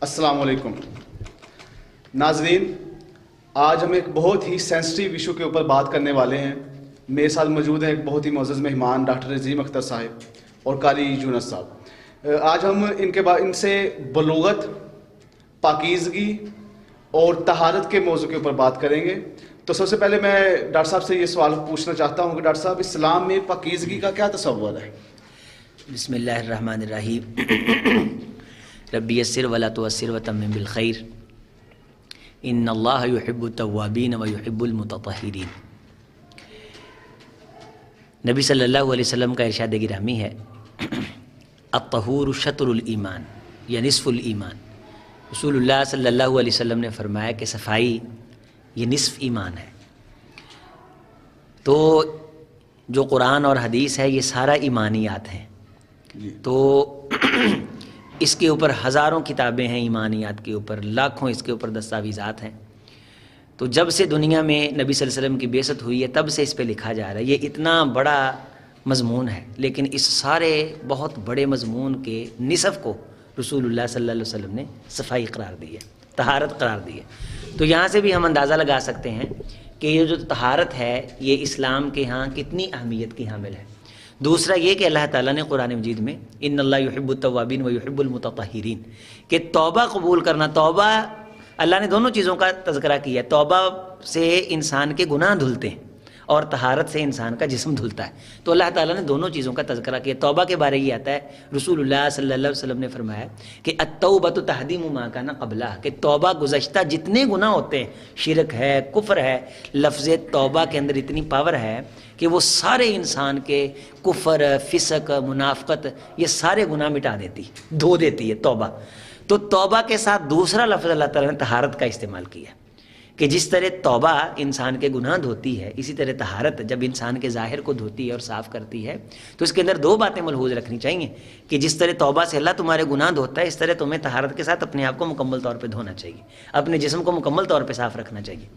السلام علیکم ناظرین، آج ہم ایک بہت ہی سینسٹیو ایشو کے اوپر بات کرنے والے ہیں۔ میرے ساتھ موجود ہیں ایک بہت ہی معزز مہمان ڈاکٹر عظیم اختر صاحب اور قاری یونس صاحب۔ آج ہم ان سے بلوغت، پاکیزگی اور طہارت کے موضوع کے اوپر بات کریں گے۔ تو سب سے پہلے میں ڈاکٹر صاحب سے یہ سوال پوچھنا چاہتا ہوں کہ ڈاکٹر صاحب، اسلام میں پاکیزگی کا کیا تصور ہے؟ بسم اللہ الرحمن الرحیم۔ ربی یسر ولا تعسر وتمم بالخیر، ان اللہ یحب التوابین ویحب المتطہرین۔ نبی صلی اللہ علیہ وسلم کا ارشاد گرامی ہے، الطہور شطر الایمان یا نصف الایمان۔ رسول اللہ صلی اللہ علیہ وسلم نے فرمایا کہ صفائی یہ نصف ایمان ہے۔ تو جو قرآن اور حدیث ہے یہ سارا ایمانیات ہیں۔ تو اس کے اوپر ہزاروں کتابیں ہیں، ایمانیات کے اوپر لاکھوں اس کے اوپر دستاویزات ہیں۔ تو جب سے دنیا میں نبی صلی اللہ علیہ وسلم کی بعثت ہوئی ہے تب سے اس پہ لکھا جا رہا ہے۔ یہ اتنا بڑا مضمون ہے، لیکن اس سارے بہت بڑے مضمون کے نصف کو رسول اللہ صلی اللہ علیہ وسلم نے صفائی قرار دی ہے، طہارت قرار دی ہے۔ تو یہاں سے بھی ہم اندازہ لگا سکتے ہیں کہ یہ جو طہارت ہے یہ اسلام کے ہاں کتنی اہمیت کی حامل ہے۔ دوسرا یہ کہ اللہ تعالیٰ نے قرآن مجید میں ان اللہ یحب التوابین ویحب المتطہرین کہ توبہ قبول کرنا، توبہ اللہ نے دونوں چیزوں کا تذکرہ کیا ہے۔ توبہ سے انسان کے گناہ دھلتے ہیں اور طہارت سے انسان کا جسم دھلتا ہے۔ تو اللہ تعالیٰ نے دونوں چیزوں کا تذکرہ کیا۔ توبہ کے بارے یہ آتا ہے، رسول اللہ صلی اللہ علیہ وسلم نے فرمایا کہ التوبۃ تہدیم ما کان قبلہا، کہ توبہ گزشتہ جتنے گناہ ہوتے ہیں، شرک ہے، کفر ہے، لفظ توبہ کے اندر اتنی پاور ہے کہ وہ سارے انسان کے کفر، فسق، منافقت، یہ سارے گناہ مٹا دیتی، دھو دیتی ہے توبہ۔ تو توبہ کے ساتھ دوسرا لفظ اللہ تعالیٰ نے طہارت کا استعمال کیا کہ جس طرح توبہ انسان کے گناہ دھوتی ہے، اسی طرح طہارت جب انسان کے ظاہر کو دھوتی ہے اور صاف کرتی ہے۔ تو اس کے اندر دو باتیں ملحوظ رکھنی چاہیے کہ جس طرح توبہ سے اللہ تمہارے گناہ دھوتا ہے، اس طرح تمہیں طہارت کے ساتھ اپنے آپ کو مکمل طور پہ دھونا چاہیے، اپنے جسم کو مکمل طور پہ صاف رکھنا چاہیے۔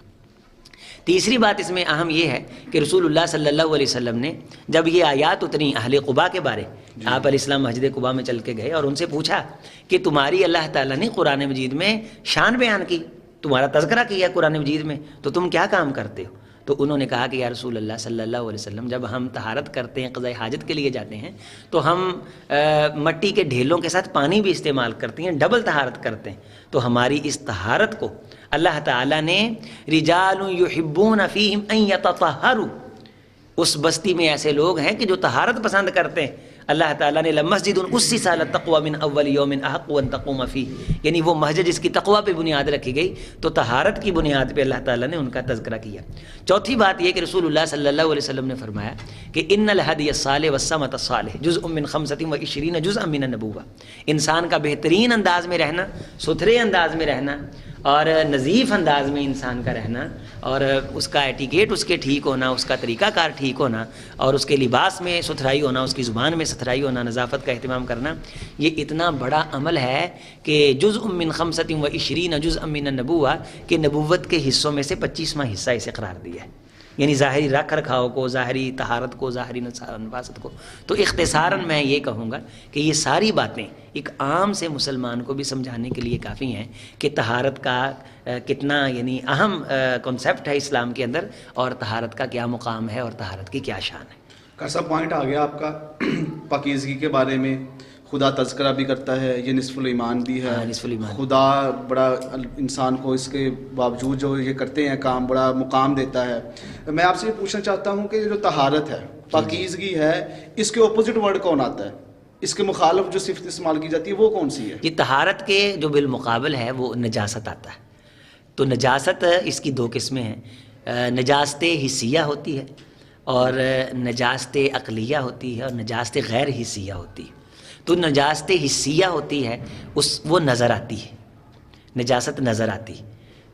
تیسری بات اس میں اہم یہ ہے کہ رسول اللہ صلی اللہ علیہ وسلم نے جب یہ آیات اتری اہل قباء کے بارے، آپ علیہ السلام مسجد قباء میں چل کے گئے اور ان سے پوچھا کہ تمہاری اللہ تعالیٰ نے قرآن مجید میں شان بیان کی، تمہارا تذکرہ کیا قرآن مجید میں، تو تم کیا کام کرتے ہو؟ تو انہوں نے کہا کہ یا رسول اللہ صلی اللہ علیہ وسلم، جب ہم طہارت کرتے ہیں، قضاء حاجت کے لیے جاتے ہیں، تو ہم مٹی کے ڈھیلوں کے ساتھ پانی بھی استعمال کرتے ہیں، ڈبل طہارت کرتے ہیں۔ تو ہماری اس طہارت کو اللہ تعالیٰ نے رجال یحبون فیہم ان یتطہروا، اس بستی میں ایسے لوگ ہیں کہ جو طہارت پسند کرتے ہیں۔ اللہ تعالیٰ نے لمسجد اسس علی التقوی من اول یوم احق ان تقوم فیہ، یعنی وہ مسجد جس کی تقوی پہ بنیاد رکھی گئی، تو طہارت کی بنیاد پہ اللہ تعالیٰ نے ان کا تذکرہ کیا۔ چوتھی بات یہ کہ رسول اللہ صلی اللہ علیہ وسلم نے فرمایا کہ ان الہدی الصالح والسمت الصالح جزء من 25 جزءا من النبوہ، انسان کا بہترین انداز میں رہنا، ستھرے انداز میں رہنا اور نظیف انداز میں انسان کا رہنا، اور اس کا ایٹیکیٹ اس کے ٹھیک ہونا، اس کا طریقہ کار ٹھیک ہونا، اور اس کے لباس میں ستھرائی ہونا، اس کی زبان میں ستھرائی ہونا، نظافت کا اہتمام کرنا، یہ اتنا بڑا عمل ہے کہ جزء من 25 جزءا من النبوہ، کہ نبوت کے حصوں میں سے 25واں حصہ اسے قرار دیا ہے، یعنی ظاہری رکھ رکھاؤ کو، ظاہری طہارت کو، ظاہری نفاست کو۔ تو اختصاراً میں یہ کہوں گا کہ یہ ساری باتیں ایک عام سے مسلمان کو بھی سمجھانے کے لیے کافی ہیں کہ طہارت کا کتنا یعنی اہم کنسیپٹ ہے اسلام کے اندر، اور طہارت کا کیا مقام ہے اور طہارت کی کیا شان ہے۔ کیسا پوائنٹ آ گیا آپ کا پاکیزگی کے بارے میں؟ خدا تذکرہ بھی کرتا ہے، یہ نصف الایمان بھی ہے۔ نصف الایمان، خدا بڑا انسان کو اس کے باوجود جو یہ کرتے ہیں کام، بڑا مقام دیتا ہے۔ میں آپ سے یہ پوچھنا چاہتا ہوں کہ جو طہارت ہے، پاکیزگی ہے، اس کے اپوزٹ ورڈ کون آتا ہے؟ اس کے مخالف جو صفت استعمال کی جاتی ہے وہ کون سی ہے؟ یہ طہارت کے جو بالمقابل ہے وہ نجاست آتا ہے۔ تو نجاست اس کی دو قسمیں ہیں، نجاست حسیہ ہوتی ہے اور نجاست عقلیہ ہوتی ہے، اور نجاست غیر حسیہ ہوتی ہے۔ تو نجاست حسیہ ہوتی ہے وہ نظر آتی ہے، نجاست نظر آتی،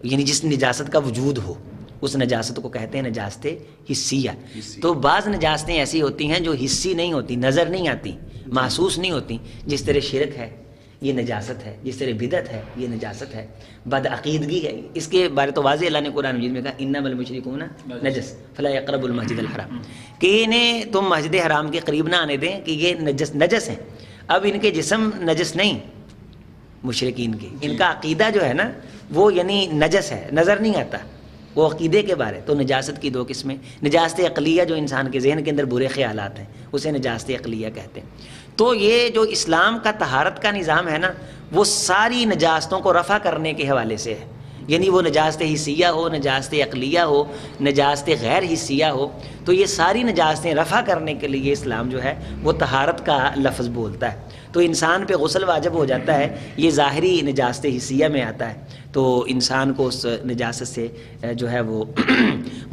یعنی جس نجاست کا وجود ہو اس نجاست کو کہتے ہیں نجاست حسیہ۔ تو بعض نجاستیں ایسی ہوتی ہیں جو حسی نہیں ہوتی، نظر نہیں آتی، محسوس نہیں ہوتی، جس طرح شرک ہے یہ نجاست ہے، جس طرح بدعت ہے یہ نجاست ہے، بدعقیدگی ہے۔ اس کے بارے تو واضح اللہ نے قرآن مجید میں کہا انما المشرکون نجس فلا یقربوا المسجد الحرام، کہ انہیں تم مسجد حرام کے قریب نہ آنے دیں کہ یہ نجس ہیں۔ اب ان کے جسم نجس نہیں، مشرکین کے. ان کا عقیدہ جو ہے نا وہ یعنی نجس ہے, نظر نہیں آتا. وہ عقیدے کے بارے. تو نجاست کی دو قسمیں. نجاست عقلیہ جو انسان کے ذہن کے اندر برے خیالات ہیں اسے نجاست عقلیہ کہتے ہیں. تو یہ جو اسلام کا طہارت کا نظام ہے نا وہ ساری نجاستوں کو رفع کرنے کے حوالے سے ہے. یعنی وہ نجاست حسیہ ہو, نجاست عقلیہ ہو, نجاست غیر حسیہ ہو, تو یہ ساری نجاستیں رفع کرنے کے لیے اسلام جو ہے وہ طہارت کا لفظ بولتا ہے. تو انسان پہ غسل واجب ہو جاتا ہے, یہ ظاہری نجاست حسیہ میں آتا ہے. تو انسان کو اس نجاست سے جو ہے وہ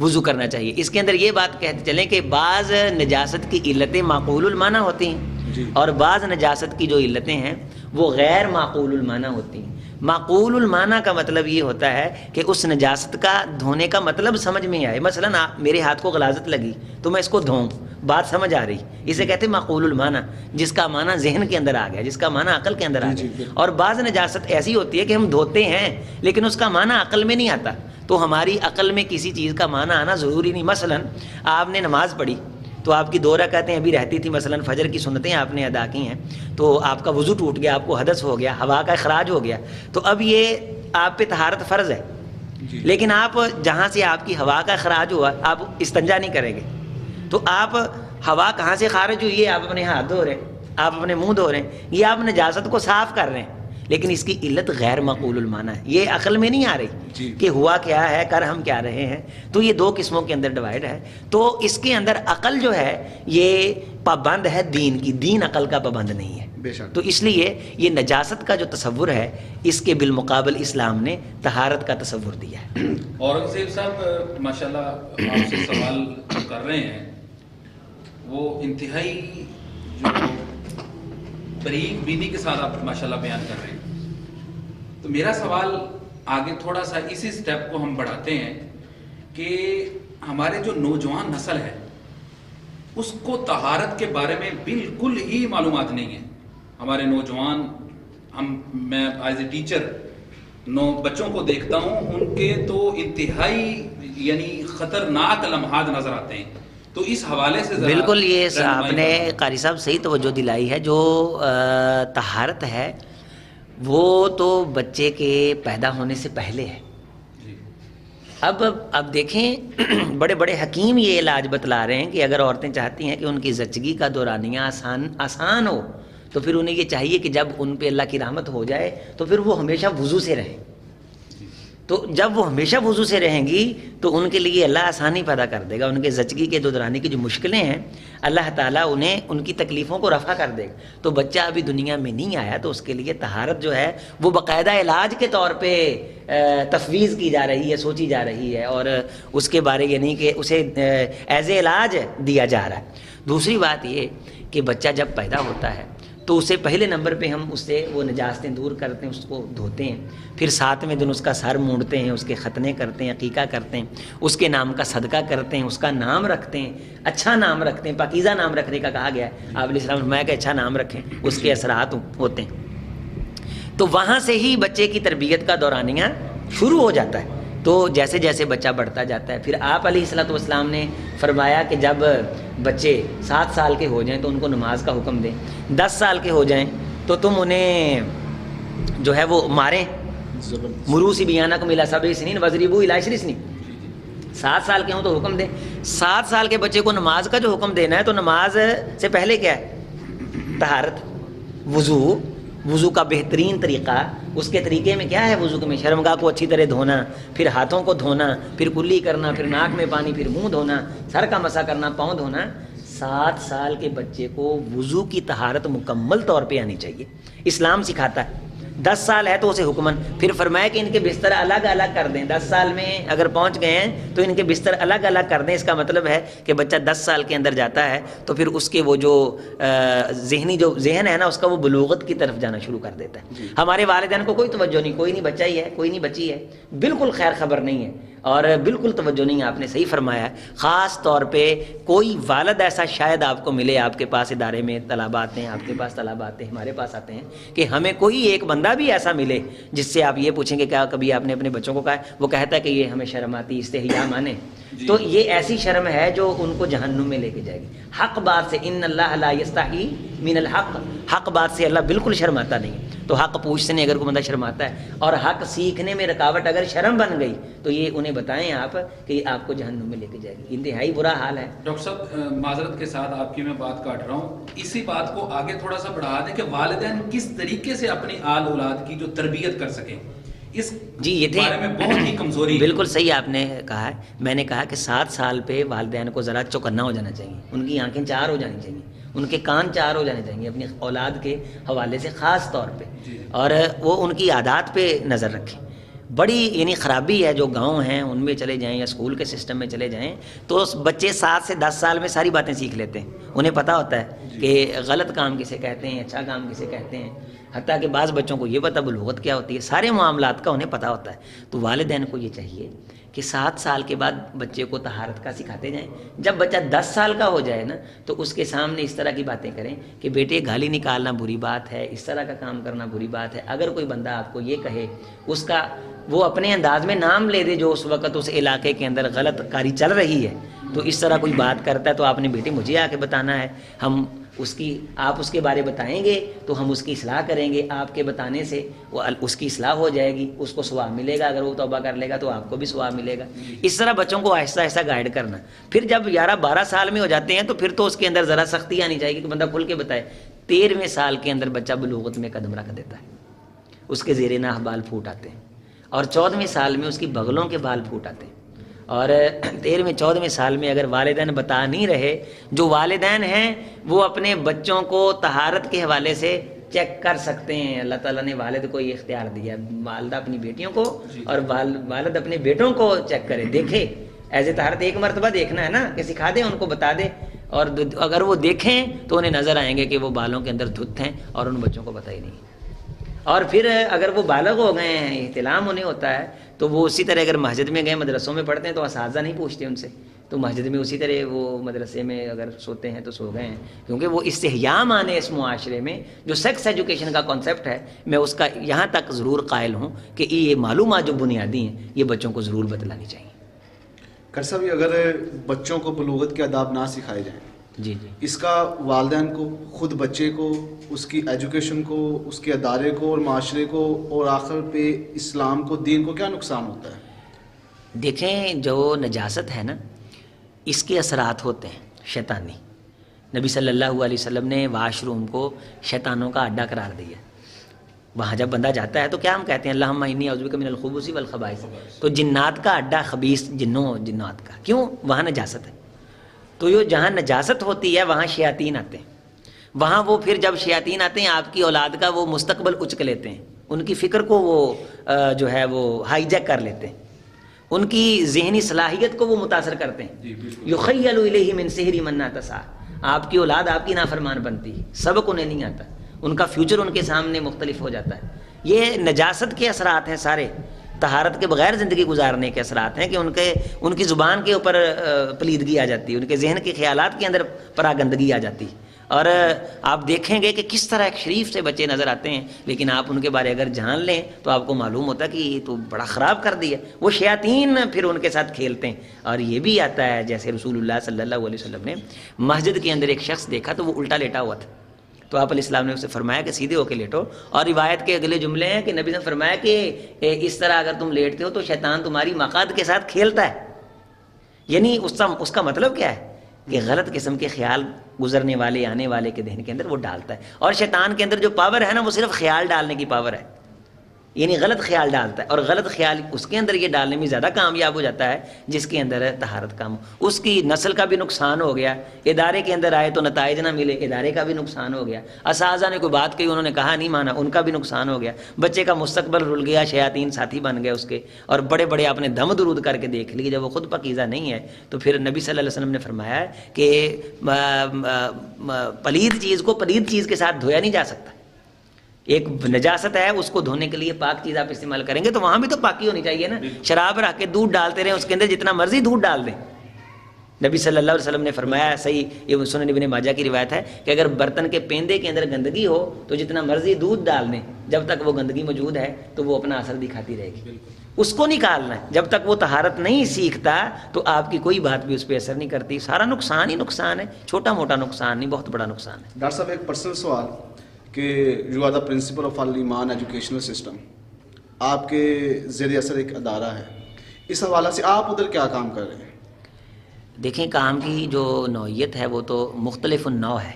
وضو کرنا چاہیے. اس کے اندر یہ بات کہتے چلیں کہ بعض نجاست کی علتیں معقول المعنی ہوتی ہیں اور بعض نجاست کی جو علتیں ہیں وہ غیر معقول المعنی ہوتی ہیں. معقول المعنی کا مطلب یہ ہوتا ہے کہ اس نجاست کا دھونے کا مطلب سمجھ میں آئے. مثلا میرے ہاتھ کو غلاظت لگی تو میں اس کو دھوؤں, بات سمجھ آ رہی, اسے کہتے ہیں معقول المعنی, جس کا معنی ذہن کے اندر آ گیا, جس کا معنی عقل کے اندر آ گیا. اور بعض نجاست ایسی ہوتی ہے کہ ہم دھوتے ہیں لیکن اس کا معنی عقل میں نہیں آتا. تو ہماری عقل میں کسی چیز کا معنی آنا ضروری نہیں. مثلا آپ نے نماز پڑھی تو آپ کی 2 رکعتیں ابھی رہتی تھی, مثلا فجر کی سنتیں آپ نے ادا کی ہیں, تو آپ کا وضو ٹوٹ گیا, آپ کو حدث ہو گیا, ہوا کا اخراج ہو گیا, تو اب یہ آپ پہ طہارت فرض ہے. لیکن آپ جہاں سے آپ کی ہوا کا اخراج ہوا آپ استنجا نہیں کریں گے, تو آپ ہوا کہاں سے خارج ہوئی ہے, آپ اپنے ہاتھ دھو رہے ہیں, آپ اپنے منہ دھو رہے ہیں, یہ آپ نجاست کو صاف کر رہے ہیں. لیکن اس کی علت غیر معقول المعنی ہے, یہ عقل میں نہیں آ رہی کہ ہوا کیا ہے, کر ہم کیا رہے ہیں. تو یہ 2 قسموں کے اندر ڈیوائڈ ہے. تو اس کے اندر عقل جو ہے یہ پابند ہے دین کی, دین عقل کا پابند نہیں ہے. تو اس لیے یہ نجاست کا جو تصور ہے اس کے بالمقابل اسلام نے طہارت کا تصور دیا ہے. اورنگزیب صاحب ماشاءاللہ آپ سے سوال کر رہے ہیں وہ انتہائی جو بریک بینی کے ساتھ آپ ماشاءاللہ بیان کر رہے ہیں. تو میرا سوال آگے تھوڑا سا اسی سٹیپ کو ہم بڑھاتے ہیں کہ ہمارے جو نوجوان نسل ہے اس کو طہارت کے بارے میں بالکل ہی معلومات نہیں ہے. ہمارے نوجوان, میں ایز اے ٹیچر بچوں کو دیکھتا ہوں, ان کے تو انتہائی یعنی خطرناک لمحات نظر آتے ہیں. تو اس حوالے سے بالکل یہ آپ نے قاری صاحب صحیح توجہ دلائی ہے. جو طہارت ہے وہ تو بچے کے پیدا ہونے سے پہلے ہے. اب دیکھیں بڑے بڑے حکیم یہ علاج بتلا رہے ہیں کہ اگر عورتیں چاہتی ہیں کہ ان کی زچگی کا دورانیہ آسان ہو تو پھر انہیں یہ چاہیے کہ جب ان پہ اللہ کی رحمت ہو جائے تو پھر وہ ہمیشہ وضو سے رہیں. تو جب وہ ہمیشہ وضو سے رہیں گی تو ان کے لیے اللہ آسانی پیدا کر دے گا. ان کے زچگی کے دورانی کی جو مشکلیں ہیں اللہ تعالیٰ انہیں ان کی تکلیفوں کو رفع کر دے گا. تو بچہ ابھی دنیا میں نہیں آیا تو اس کے لیے طہارت جو ہے وہ باقاعدہ علاج کے طور پہ تفویض کی جا رہی ہے, سوچی جا رہی ہے, اور اس کے بارے یعنی کہ اسے ایز اے علاج دیا جا رہا ہے. دوسری بات یہ کہ بچہ جب پیدا ہوتا ہے تو اسے پہلے نمبر پہ ہم اس سے وہ نجاستیں دور کرتے ہیں, اس کو دھوتے ہیں, پھر 7ویں دن اس کا سر مونڈتے ہیں, اس کے ختنے کرتے ہیں, عقیقہ کرتے ہیں, اس کے نام کا صدقہ کرتے ہیں, اس کا نام رکھتے ہیں, اچھا نام رکھتے ہیں. پاکیزہ نام رکھنے کا کہا گیا ہے, آپ علیہ السلام نے فرمایا کہ اچھا نام رکھیں, اس کے اثرات ہوتے ہیں. تو وہاں سے ہی بچے کی تربیت کا دورانیہ شروع ہو جاتا ہے. تو جیسے جیسے بچہ بڑھتا جاتا ہے, پھر آپ علیہ الصلوۃ والسلام نے فرمایا کہ جب بچے 7 سال کے ہو جائیں تو ان کو نماز کا حکم دیں, 10 سال کے ہو جائیں تو تم انہیں جو ہے وہ ماریں. مروا صبیانکم الی 7 سنین واضربوا الی 10 سنین. 7 سال کے ہوں تو حکم دیں. 7 سال کے بچے کو نماز کا جو حکم دینا ہے تو نماز سے پہلے کیا ہے, طہارت, وضو کا بہترین طریقہ. اس کے طریقے میں کیا ہے, وضو میں شرمگاہ کو اچھی طرح دھونا, پھر ہاتھوں کو دھونا, پھر کلی کرنا, پھر ناک میں پانی, پھر منہ دھونا, سر کا مسح کرنا, پاؤں دھونا. 7 سال کے بچے کو وضو کی طہارت مکمل طور پہ آنی چاہیے, اسلام سکھاتا ہے. 10 سال ہے تو اسے حکمن پھر فرمایا کہ ان کے بستر الگ الگ کر دیں. 10 سال میں اگر پہنچ گئے ہیں تو ان کے بستر الگ الگ کر دیں. اس کا مطلب ہے کہ بچہ 10 سال کے اندر جاتا ہے تو پھر اس کے وہ جو ذہنی جو ذہن ہے نا اس کا وہ بلوغت کی طرف جانا شروع کر دیتا ہے. ہمارے والدین کو کوئی توجہ نہیں, کوئی نہیں بچہ ہی ہے, کوئی نہیں بچی ہے, بالکل خیر خبر نہیں ہے اور بالکل توجہ نہیں. آپ نے صحیح فرمایا ہے. خاص طور پہ کوئی والد ایسا شاید آپ کو ملے, آپ کے پاس ادارے میں طلبہ آتے ہیں, آپ کے پاس طلبہ آتے ہیں, ہمارے پاس آتے ہیں, کہ ہمیں کوئی ایک بندہ بھی ایسا ملے جس سے آپ یہ پوچھیں کہ کیا کبھی آپ نے اپنے بچوں کو کہا ہے, وہ کہتا ہے کہ یہ ہمیں شرم آتی, استحیاء مانے. تو یہ ایسی شرم ہے جو ان کو جہنم میں لے کے جائے گی. حق بات سے, ان اللہ لا یستحی من الحق, حق بات سے اللہ بالکل شرماتا نہیں. تو حق پوچھنے میں اگر کوئی بندہ شرماتا ہے اور حق سیکھنے میں رکاوٹ اگر شرم بن گئی تو یہ انہیں بتائیں آپ کہ یہ آپ کو جہنم میں لے کے جائے گی. انتہائی برا حال ہے. ڈاکٹر صاحب معذرت کے ساتھ آپ کی میں بات کاٹ رہا ہوں, اسی بات کو آگے تھوڑا سا بڑھا دیں کہ والدین کس طریقے سے اپنی آل اولاد کی جو تربیت کر سکیں, اس جی یہ تھے بارے میں بہت ہی کمزوری. بالکل صحیح آپ نے کہا ہے. میں نے کہا کہ 7 سال پہ والدین کو ذرا چوکنا ہو جانا چاہیے, ان کی آنکھیں 4 ہو جانی چاہیے, ان کے کان 4 ہو جانے چاہیے اپنی اولاد کے حوالے سے خاص طور پہ, اور وہ ان کی عادات پہ نظر رکھیں. بڑی یعنی خرابی ہے جو گاؤں ہیں ان میں چلے جائیں یا اسکول کے سسٹم میں چلے جائیں تو بچے 7 سے 10 سال میں ساری باتیں سیکھ لیتے ہیں. انہیں پتہ ہوتا ہے کہ غلط کام کسے کہتے ہیں, اچھا کام کسے کہتے ہیں, حتیٰ کہ بعض بچوں کو یہ پتہ بلوغت کیا ہوتی ہے, سارے معاملات کا انہیں پتہ ہوتا ہے. تو والدین کو یہ چاہیے کہ 7 سال کے بعد بچے کو طہارت کا سکھاتے جائیں. جب بچہ 10 سال کا ہو جائے نا تو اس کے سامنے اس طرح کی باتیں کریں کہ بیٹے گالی نکالنا بری بات ہے, اس طرح کا کام کرنا بری بات ہے. اگر کوئی بندہ آپ کو یہ کہے, اس کا وہ اپنے انداز میں نام لے دے جو اس وقت اس علاقے کے اندر غلط کاری چل رہی ہے, تو اس طرح کوئی بات کرتا ہے تو آپ نے بیٹے مجھے آ کے بتانا ہے, ہم آپ اس کے بارے بتائیں گے تو ہم اس کی اصلاح کریں گے. آپ کے بتانے سے وہ اس کی اصلاح ہو جائے گی, اس کو ثواب ملے گا. اگر وہ توبہ کر لے گا تو آپ کو بھی ثواب ملے گا. اس طرح بچوں کو آہستہ آہستہ گائیڈ کرنا. پھر جب 11-12 سال میں ہو جاتے ہیں تو پھر تو اس کے اندر ذرا سختی آنی چاہیے کہ بندہ کھل کے بتائے. 13ویں سال کے اندر بچہ بلوغت میں قدم رکھ دیتا ہے, اس کے زیر ناح بال پھوٹ آتے ہیں, اور 14ویں سال میں اس کی بغلوں کے بال پھوٹ آتے ہیں. اور 13ویں-14ویں سال میں اگر والدین بتا نہیں رہے, جو والدین ہیں وہ اپنے بچوں کو طہارت کے حوالے سے چیک کر سکتے ہیں. اللہ تعالیٰ نے والد کو یہ اختیار دیا, والدہ اپنی بیٹیوں کو اور والد اپنے بیٹوں کو چیک کرے, دیکھے ایز اے طہارت. ایک مرتبہ دیکھنا ہے نا کہ سکھا دیں, ان کو بتا دے, اور اگر وہ دیکھیں تو انہیں نظر آئیں گے کہ وہ بالوں کے اندر دھت ہیں اور ان بچوں کو پتہ ہی نہیں. اور پھر اگر وہ بالغ ہو گئے ہیں, احتلام انہیں ہوتا ہے, تو وہ اسی طرح اگر مسجد میں گئے, مدرسوں میں پڑھتے ہیں تو اساتذہ نہیں پوچھتے ان سے, تو مسجد میں اسی طرح وہ مدرسے میں اگر سوتے ہیں تو سو گئے ہیں. کیونکہ وہ استحیاء آنے اس معاشرے میں جو سیکس ایجوکیشن کا کانسیپٹ ہے, میں اس کا یہاں تک ضرور قائل ہوں کہ یہ معلومات جو بنیادی ہیں یہ بچوں کو ضرور بتلانی چاہیے. کر صاحب اگر بچوں کو بلوغت کے آداب نہ سکھائے جائیں, جی اس کا والدین کو, خود بچے کو, اس کی ایجوکیشن کو, اس کے ادارے کو اور معاشرے کو, اور آخر پہ اسلام کو, دین کو کیا نقصان ہوتا ہے؟ دیکھیں جو نجاست ہے نا, اس کے اثرات ہوتے ہیں شیطانی. نبی صلی اللہ علیہ وسلم نے واش روم کو شیطانوں کا اڈا قرار دیا. وہاں جب بندہ جاتا ہے تو کیا ہم کہتے ہیں اللہم انی اعوذ بک من الخبث والخبائث, تو جنات کا اڈا, خبیث جنات کا. کیوں؟ وہاں نجاست ہے. تو یہ جہاں نجاست ہوتی ہے وہاں شیاطین آتے ہیں. وہاں وہ پھر جب شیاطین آتے ہیں آپ کی اولاد کا وہ مستقبل اچک لیتے ہیں, ان کی فکر کو وہ جو ہے وہ ہائی جیک کر لیتے ہیں, ان کی ذہنی صلاحیت کو وہ متاثر کرتے ہیں. یخیل الیہ من سحر من نتسا, آپ کی اولاد آپ کی نافرمان بنتی ہے, سبق انہیں نہیں آتا, ان کا فیوچر ان کے سامنے مختلف ہو جاتا ہے. یہ نجاست کے اثرات ہیں سارے, طہارت کے بغیر زندگی گزارنے کے اثرات ہیں کہ ان کی زبان کے اوپر پلیدگی آ جاتی ہے, ان کے ذہن کے خیالات کے اندر پراگندگی آ جاتی ہے. اور آپ دیکھیں گے کہ کس طرح ایک شریف سے بچے نظر آتے ہیں, لیکن آپ ان کے بارے اگر جان لیں تو آپ کو معلوم ہوتا ہے کہ یہ تو بڑا خراب کر دیا. وہ شیاطین پھر ان کے ساتھ کھیلتے ہیں. اور یہ بھی آتا ہے جیسے رسول اللہ صلی اللہ علیہ وسلم نے مسجد کے اندر ایک شخص دیکھا تو وہ الٹا لیٹا ہوا تھا, تو آپ علیہ السلام نے اسے فرمایا کہ سیدھے ہو کے لیٹو. اور روایت کے اگلے جملے ہیں کہ نبی نے فرمایا کہ اس طرح اگر تم لیٹتے ہو تو شیطان تمہاری مقاد کے ساتھ کھیلتا ہے. یعنی اس کا مطلب کیا ہے کہ غلط قسم کے خیال گزرنے والے آنے والے کے ذہن کے اندر وہ ڈالتا ہے. اور شیطان کے اندر جو پاور ہے نا وہ صرف خیال ڈالنے کی پاور ہے, یعنی غلط خیال ڈالتا ہے, اور غلط خیال اس کے اندر یہ ڈالنے میں زیادہ کامیاب ہو جاتا ہے جس کے اندر طہارت کم. اس کی نسل کا بھی نقصان ہو گیا, ادارے کے اندر آئے تو نتائج نہ ملے, ادارے کا بھی نقصان ہو گیا. اساتذہ نے کوئی بات کہی انہوں نے کہا نہیں مانا, ان کا بھی نقصان ہو گیا. بچے کا مستقبل رل گیا, شیاطین ساتھی بن گئے اس کے, اور بڑے بڑے آپ نے دم درود کر کے دیکھ لیے, جب وہ خود پاکیزہ نہیں ہے تو پھر نبی صلی اللہ علیہ وسلم نے فرمایا کہ پلید چیز کو پلید چیز کے ساتھ دھویا نہیں جا سکتا. ایک نجاست ہے, اس کو دھونے کے لیے پاک چیز آپ استعمال کریں گے تو وہاں بھی تو پاکی ہونی چاہیے نا. شراب رکھ کے دودھ ڈالتے رہیں اس کے اندر, جتنا مرضی دودھ ڈال دیں. نبی صلی اللہ علیہ وسلم نے فرمایا, صحیح یہ سنن ابن ماجہ کی روایت ہے, کہ اگر برتن کے پیندے کے اندر گندگی ہو تو جتنا مرضی دودھ ڈال دیں, جب تک وہ گندگی موجود ہے تو وہ اپنا اثر دکھاتی رہے گی. اس کو نکالنا ہے, جب تک وہ طہارت نہیں سیکھتا تو آپ کی کوئی بات بھی اس پہ اثر نہیں کرتی. سارا نقصان ہی نقصان ہے, چھوٹا موٹا نقصان نہیں, بہت بڑا نقصان ہے. ڈاکٹر صاحب ایک پرسنل سوال کہ you are the principal of Al Iman educational system, آپ کے زیر اثر ایک ادارہ ہے، اس حوالے سے آپ ادھر کیا کام کر رہے ہیں؟ دیکھیں کام کی جو نوعیت ہے وہ تو مختلف النوع ہے،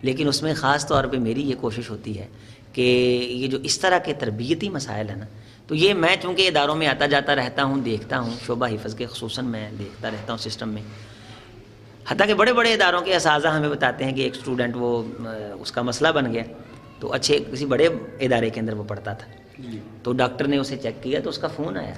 لیکن اس میں خاص طور پہ میری یہ کوشش ہوتی ہے کہ یہ جو اس طرح کے تربیتی مسائل ہیں نا، تو یہ میں چونکہ اداروں میں آتا جاتا رہتا ہوں، دیکھتا ہوں، شعبہ حفظ کے خصوصاً میں دیکھتا رہتا ہوں سسٹم میں، حتیٰ کہ بڑے بڑے اداروں کے اساتذہ ہمیں بتاتے ہیں کہ ایک اسٹوڈنٹ وہ اس کا مسئلہ بن گیا، تو اچھے کسی بڑے ادارے کے اندر وہ پڑھتا تھا، تو ڈاکٹر نے اسے چیک کیا تو اس کا فون آیا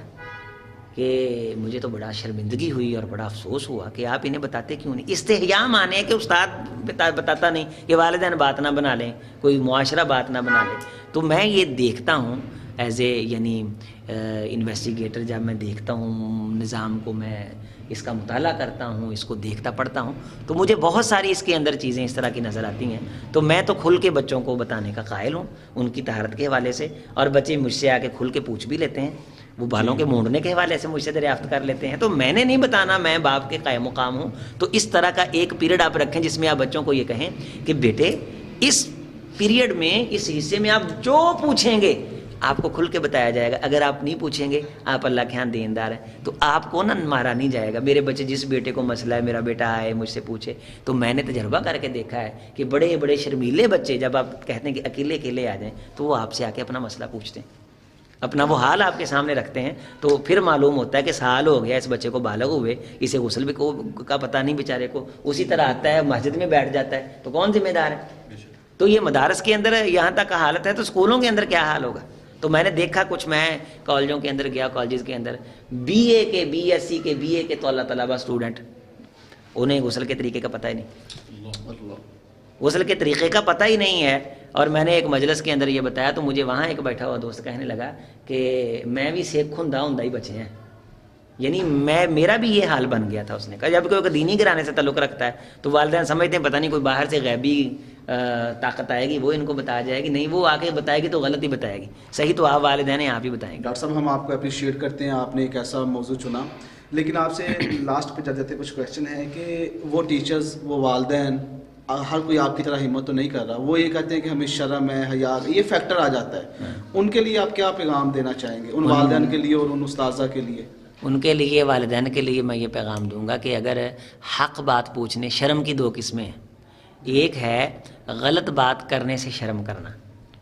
کہ مجھے تو بڑا شرمندگی ہوئی اور بڑا افسوس ہوا کہ آپ انہیں بتاتے کیوں نہیں، استحیاء مانے کہ استاد بتاتا نہیں، کہ والدین بات نہ بنا لیں، کوئی معاشرہ بات نہ بنا لے. تو میں یہ دیکھتا ہوں ایز اے یعنی انویسٹیگیٹر، جب میں دیکھتا ہوں نظام کو، میں اس کا مطالعہ کرتا ہوں، اس کو دیکھتا پڑھتا ہوں، تو مجھے بہت ساری اس کے اندر چیزیں اس طرح کی نظر آتی ہیں. تو میں تو کھل کے بچوں کو بتانے کا قائل ہوں ان کی طہارت کے حوالے سے، اور بچے مجھ سے آ کے کھل کے پوچھ بھی لیتے ہیں، وہ بالوں کے مونڈنے کے حوالے سے مجھ سے دریافت کر لیتے ہیں. تو میں نے نہیں بتانا، میں باپ کے قائم مقام ہوں. تو اس طرح کا ایک پیریڈ آپ رکھیں جس میں آپ بچوں کو یہ کہیں کہ بیٹے اس پیریڈ میں، اس حصے میں آپ جو پوچھیں گے آپ کو کھل کے بتایا جائے گا. اگر آپ نہیں پوچھیں گے، آپ اللہ کے ہاں دیندار ہیں، تو آپ کو نہ مارا نہیں جائے گا. میرے بچے جس بیٹے کو مسئلہ ہے، میرا بیٹا آئے مجھ سے پوچھے، تو میں نے تجربہ کر کے دیکھا ہے کہ بڑے بڑے شرمیلے بچے جب آپ کہتے ہیں کہ اکیلے اکیلے آ جائیں، تو وہ آپ سے آ کے اپنا مسئلہ پوچھتے ہیں، اپنا وہ حال آپ کے سامنے رکھتے ہیں. تو پھر معلوم ہوتا ہے کہ سال ہو گیا اس بچے کو بالغ ہوئے، اسے غسل بھی کا پتہ نہیں بیچارے کو، اسی طرح آتا ہے مسجد میں بیٹھ جاتا ہے، تو کون ذمہ دار ہے؟ تو یہ مدارس کے اندر یہاں تک حالت ہے، تو اسکولوں کے اندر کیا حال ہوگا؟ تو میں نے دیکھا کچھ، میں کالجوں کے اندر گیا، کالجز کے اندر بی اے کے، بی ایس سی کے، بی اے کے طلبہ اسٹوڈنٹ، انہیں غسل کے طریقے کا پتہ ہی نہیں، غسل کے طریقے کا پتہ ہی نہیں ہے. اور میں نے ایک مجلس کے اندر یہ بتایا تو مجھے وہاں ایک بیٹھا ہوا دوست کہنے لگا کہ میں بھی سیکھ ہندا ہی بچے ہیں، یعنی میرا بھی یہ حال بن گیا تھا. اس نے کہا جب کوئی دینی گھرانے سے تعلق رکھتا ہے تو والدین سمجھتے ہیں پتہ نہیں کوئی باہر سے غیبی طاقت آئے گی، وہ ان کو بتایا جائے گی. نہیں، وہ آ کے بتائے گی تو غلط ہی بتائے گی، صحیح تو آپ والدین ہیں، آپ ہی بتائیں گے. ڈاکٹر صاحب ہم آپ کو اپریشیٹ کرتے ہیں، آپ نے ایک ایسا موضوع چنا، لیکن آپ سے لاسٹ پہ جاتے کچھ کویشچن ہے کہ وہ ٹیچرز، وہ والدین، ہر کوئی آپ کی طرح ہمت تو نہیں کر رہا، وہ یہ کہتے ہیں کہ ہمیں شرم ہے، حیا، یہ فیکٹر آ جاتا ہے. ان کے لیے آپ کیا پیغام دینا چاہیں گے، ان والدین کے لیے اور ان استاذہ کے لیے؟ ان کے لیے، والدین کے لیے میں یہ پیغام دوں گا کہ اگر حق بات پوچھنے، شرم کی دو قسمیں ہیں، ایک ہے غلط بات کرنے سے شرم کرنا،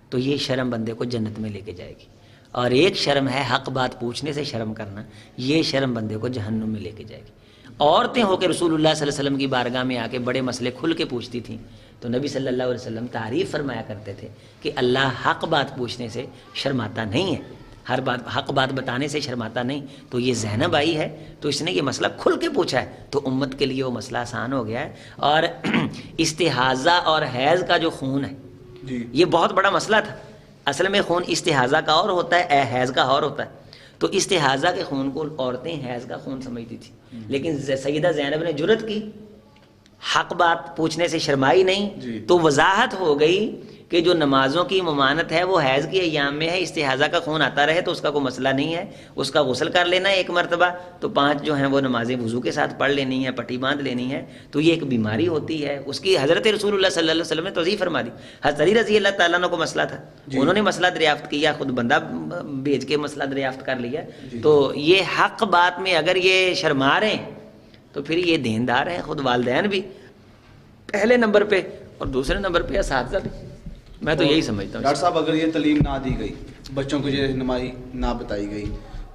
تو یہ شرم بندے کو جنت میں لے کے جائے گی، اور ایک شرم ہے حق بات پوچھنے سے شرم کرنا، یہ شرم بندے کو جہنم میں لے کے جائے گی. عورتیں ہو کے رسول اللہ صلی اللہ علیہ وسلم کی بارگاہ میں آ کے بڑے مسئلے کھل کے پوچھتی تھیں، تو نبی صلی اللہ علیہ وسلم تعریف فرمایا کرتے تھے کہ اللہ حق بات پوچھنے سے شرماتا نہیں ہے، ہر بات حق بات بتانے سے شرماتا نہیں. تو یہ زینب آئی ہے تو اس نے یہ مسئلہ کھل کے پوچھا ہے، تو امت کے لیے وہ مسئلہ آسان ہو گیا ہے. اور استحاضہ اور حیض کا جو خون ہے، یہ بہت بڑا مسئلہ تھا. اصل میں خون استحاضہ کا اور ہوتا ہے، حیض کا اور ہوتا ہے. تو استحاضہ کے خون کو عورتیں حیض کا خون سمجھتی تھی، لیکن سیدہ زینب نے جرأت کی، حق بات پوچھنے سے شرمائی نہیں. تو وضاحت ہو گئی کہ جو نمازوں کی ممانت ہے وہ حیض کے ایام میں ہے، استحاضہ کا خون آتا رہے تو اس کا کوئی مسئلہ نہیں ہے، اس کا غسل کر لینا ہے ایک مرتبہ، تو 5 جو ہیں وہ نمازیں وضو کے ساتھ پڑھ لینی ہے، پٹی باندھ لینی ہے. تو یہ ایک بیماری ہوتی ہے، اس کی حضرت رسول اللہ صلی اللہ علیہ وسلم نے توضیح فرما دی. حضرت علی رضی اللہ تعالیٰ عنہ کو مسئلہ تھا، انہوں نے مسئلہ دریافت کیا، خود بندہ بھیج کے مسئلہ دریافت کر لیا. تو یہ حق بات میں اگر یہ شرما رہے ہیں تو پھر یہ دیندار ہیں، خود والدین بھی پہلے نمبر پہ اور دوسرے نمبر پہ اساتذہ بھی. میں تو یہی سمجھتا ہوں. ڈاکٹر صاحب اگر یہ تعلیم نہ دی گئی، بچوں کو یہ رہنمائی نہ بتائی گئی،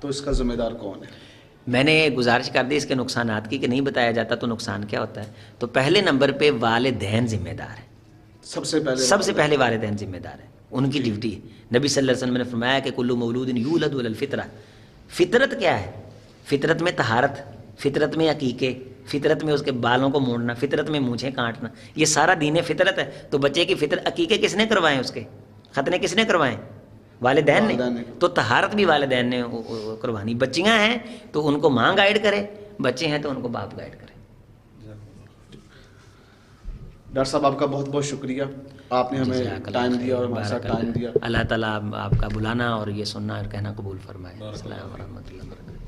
تو اس کا ذمہ دار کون ہے؟ میں نے گزارش کر دی اس کے نقصانات کی کہ نہیں بتایا جاتا تو نقصان کیا ہوتا ہے. تو پہلے نمبر پہ والدین ذمہ دار ہیں، سب سے پہلے والدین ذمہ دار ہیں، ان کی ڈیوٹی ہے. نبی صلی اللہ علیہ وسلم نے فرمایا کہ کل مولود یولد علی الفطرہ. فطرت کیا ہے؟ فطرت میں طہارت، فطرت میں عقیقے، فطرت میں اس کے بالوں کو موڑنا، فطرت میں مونچھیں کاٹنا، یہ سارا دین فطرت ہے. تو بچے کی فطرت، عقیقے کس نے کروائے، اس کے ختنے کس نے کروائے؟ والدین نے. تو طہارت بھی والدین نے کروانی. بچیاں ہیں تو ان کو ماں گائیڈ کرے، بچے ہیں تو ان کو باپ گائیڈ کرے. ڈاکٹر صاحب آپ کا بہت بہت شکریہ، آپ نے ہمیں ٹائم دیا اور ہمارے ساتھ ٹائم دیا. اللہ تعالیٰ آپ کا بلانا اور یہ سننا اور کہنا قبول فرمائے. السلام ورحمۃ اللہ وبرکاتہ.